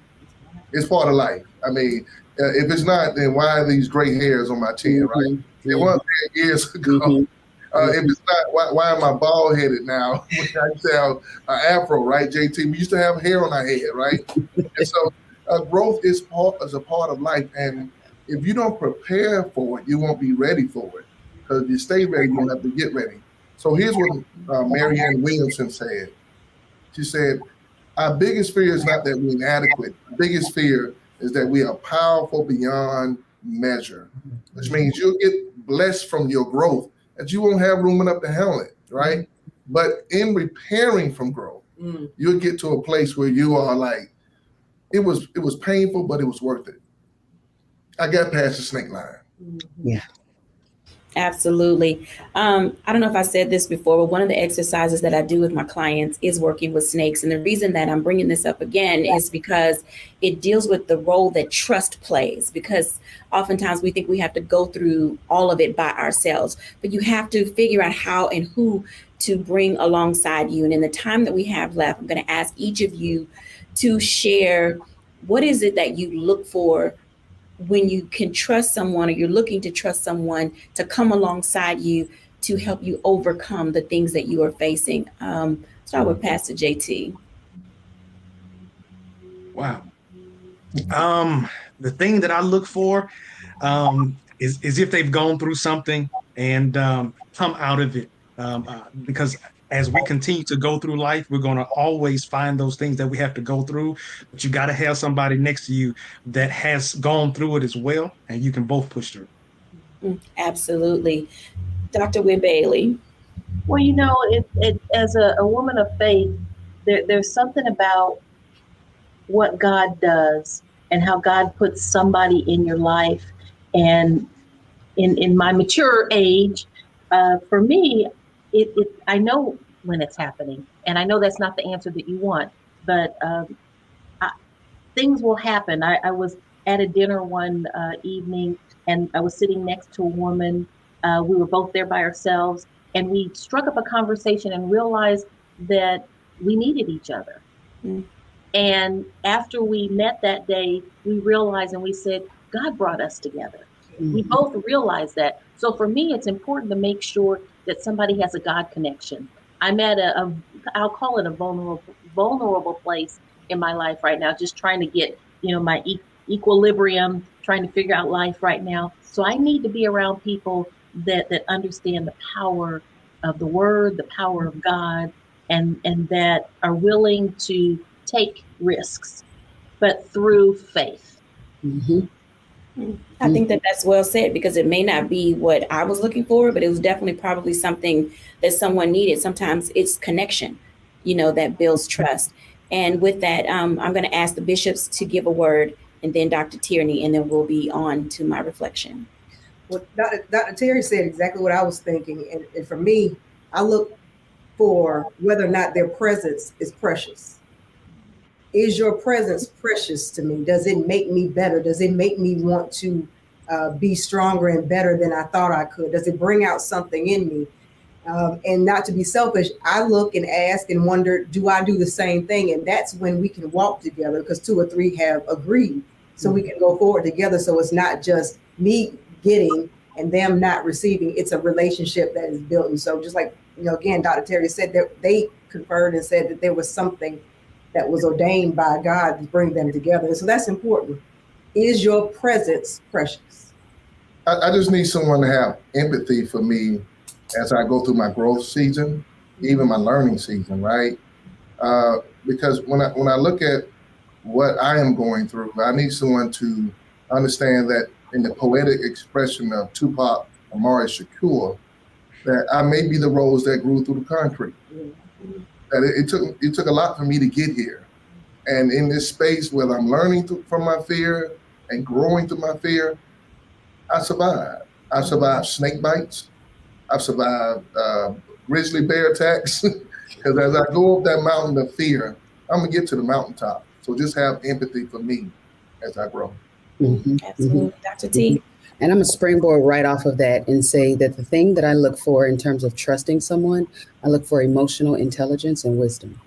[SPEAKER 3] It's part of life. I mean, if it's not, then why are these gray hairs on my chin, right? It was there years ago. If it's not, why am I bald headed now? I used to have an afro, right, JT? We used to have hair on our head, right? And so growth is a part of life. And if you don't prepare for it, you won't be ready for it. Because if you stay ready, you don't have to get ready. So here's what Marianne Williamson said. She said, our biggest fear is not that we're inadequate. The biggest fear is that we are powerful beyond measure, which means you'll get blessed from your growth, that you won't have room enough to handle it, right? But in repairing from growth, you'll get to a place where you are like, it was painful, but it was worth it. I got past the snake line.
[SPEAKER 1] Yeah. Absolutely. I don't know if I said this before, but one of the exercises that I do with my clients is working with snakes. And the reason that I'm bringing this up again is because it deals with the role that trust plays, because oftentimes we think we have to go through all of it by ourselves, but you have to figure out how and who to bring alongside you. And in the time that we have left, I'm going to ask each of you to share, what is it that you look for when you can trust someone, or you're looking to trust someone to come alongside you to help you overcome the things that you are facing. Start with Pastor JT.
[SPEAKER 6] Wow. The thing that I look for is if they've gone through something and come out of it. Because as we continue to go through life, we're going to always find those things that we have to go through. But you got to have somebody next to you that has gone through it as well, and you can both push through.
[SPEAKER 1] Absolutely. Dr. Wynn Bailey.
[SPEAKER 5] Well, you know, as a woman of faith, there's something about what God does and how God puts somebody in your life. And in my mature age, for me, I know when it's happening, and I know that's not the answer that you want, but things will happen. I was at a dinner one evening, and I was sitting next to a woman. We were both there by ourselves, and we struck up a conversation and realized that we needed each other. And after we met that day, we realized, and we said, God brought us together. We both realized that. So for me, it's important to make sure that somebody has a God connection. I'm at I'll call it a vulnerable place in my life right now, just trying to get, my equilibrium, trying to figure out life right now. So I need to be around people that understand the power of the word, the power of God, and that are willing to take risks, but through faith.
[SPEAKER 1] I think that's well said, because it may not be what I was looking for, but it was definitely probably something that someone needed. Sometimes it's connection, that builds trust. And with that, I'm going to ask the bishops to give a word, and then Dr. Tierney, and then we'll be on to my reflection.
[SPEAKER 2] what Dr. Terry said exactly what I was thinking. And for me, I look for whether or not their presence is precious. Is your presence precious to me? Does it make me better? Does it make me want to be stronger and better than I thought I could? Does it bring out something in me? And not to be selfish, I look and ask and wonder, do I do the same thing? And that's when we can walk together, because 2 or 3 have agreed. So we can go forward together. So it's not just me getting and them not receiving. It's a relationship that is built. And so just like, again, Dr. Terry said that they conferred and said that there was something that was ordained by God to bring them together. And so that's important. Is your presence precious?
[SPEAKER 3] I just need someone to have empathy for me as I go through my growth season, even my learning season, right? Because when I look at what I am going through, I need someone to understand that in the poetic expression of Tupac Amaru Shakur, that I may be the rose that grew through the concrete. That it took a lot for me to get here. And in this space where I'm learning from my fear and growing through my fear, I survived. I survived snake bites. I've survived grizzly bear attacks. Because as I go up that mountain of fear, I'm gonna get to the mountaintop. So just have empathy for me as I grow.
[SPEAKER 1] Absolutely, Dr. T.
[SPEAKER 4] And I'm a springboard right off of that and say that the thing that I look for in terms of trusting someone, I look for emotional intelligence and wisdom.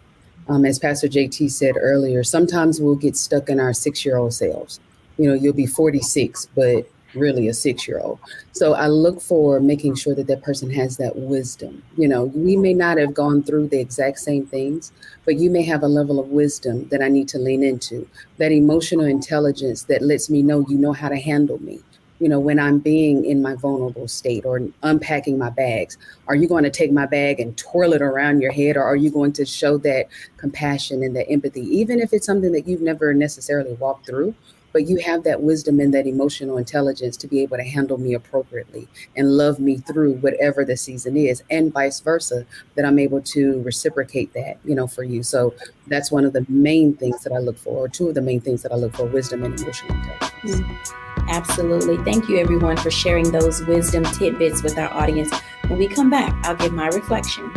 [SPEAKER 4] As Pastor JT said earlier, sometimes we'll get stuck in our 6-year-old selves. You'll be 46, but really a 6-year-old. So I look for making sure that person has that wisdom. We may not have gone through the exact same things, but you may have a level of wisdom that I need to lean into, that emotional intelligence that lets me know you know how to handle me. When I'm being in my vulnerable state or unpacking my bags, are you going to take my bag and twirl it around your head, or are you going to show that compassion and that empathy, even if it's something that you've never necessarily walked through, but you have that wisdom and that emotional intelligence to be able to handle me appropriately and love me through whatever the season is, and vice versa, that I'm able to reciprocate that, for you. So that's one of the main things that I look for, or 2 of the main things that I look for: wisdom and emotional intelligence.
[SPEAKER 1] Absolutely. Thank you, everyone, for sharing those wisdom tidbits with our audience. When we come back, I'll give my reflection.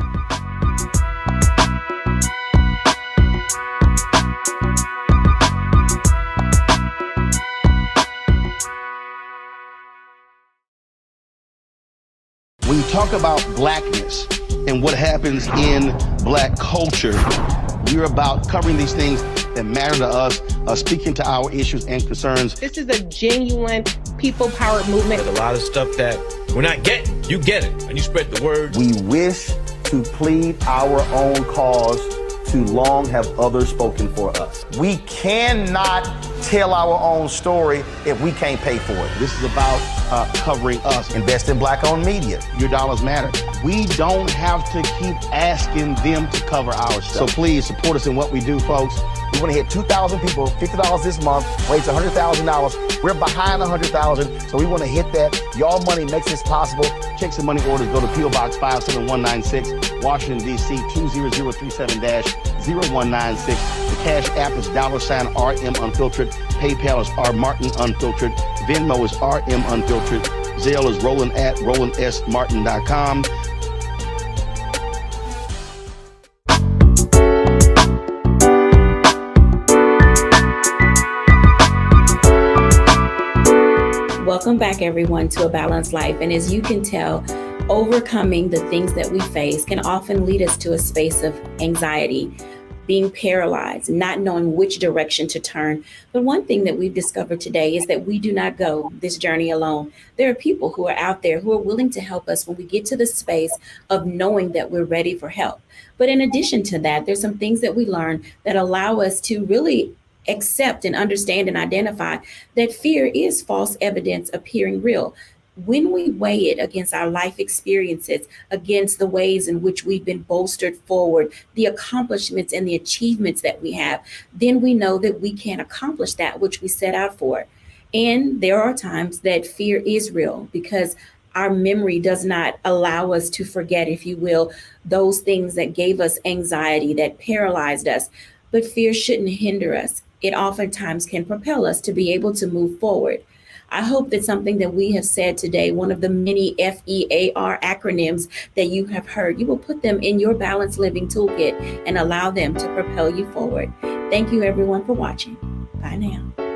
[SPEAKER 15] When you talk about blackness and what happens in Black culture, we're about covering these things that matter to us, speaking to our issues and concerns.
[SPEAKER 20] This is a genuine people-powered movement.
[SPEAKER 22] There's a lot of stuff that we're not getting. You get it, and you spread the word.
[SPEAKER 15] We wish to plead our own cause. Too long have others spoken for us. We cannot tell our own story if we can't pay for it. This is about covering us. Invest in Black-owned media. Your dollars matter. We don't have to keep asking them to cover our stuff. So please support us in what we do, folks. We want to hit 2,000 people, $50 this month, raise $100,000. We're behind 100,000, so we want to hit that. Y'all money makes this possible. Checks and money orders go to P.O. Box 57196, Washington, D.C. 20037-0196. The Cash App is $RM Unfiltered. PayPal is R Martin Unfiltered. Venmo is RM Unfiltered. Zelle is Roland at RolandSMartin.com.
[SPEAKER 1] Welcome back, everyone, to A Balanced Life. And as you can tell, overcoming the things that we face can often lead us to a space of anxiety, being paralyzed, not knowing which direction to turn. But one thing that we've discovered today is that we do not go this journey alone. There are people who are out there who are willing to help us when we get to the space of knowing that we're ready for help. But in addition to that, there's some things that we learn that allow us to really accept and understand and identify that fear is false evidence appearing real. When we weigh it against our life experiences, against the ways in which we've been bolstered forward, the accomplishments and the achievements that we have, then we know that we can accomplish that which we set out for. And there are times that fear is real because our memory does not allow us to forget, if you will, those things that gave us anxiety, that paralyzed us. But fear shouldn't hinder us. It oftentimes can propel us to be able to move forward. I hope that something that we have said today, one of the many F.E.A.R. acronyms that you have heard, you will put them in your balanced living toolkit and allow them to propel you forward. Thank you everyone for watching. Bye now.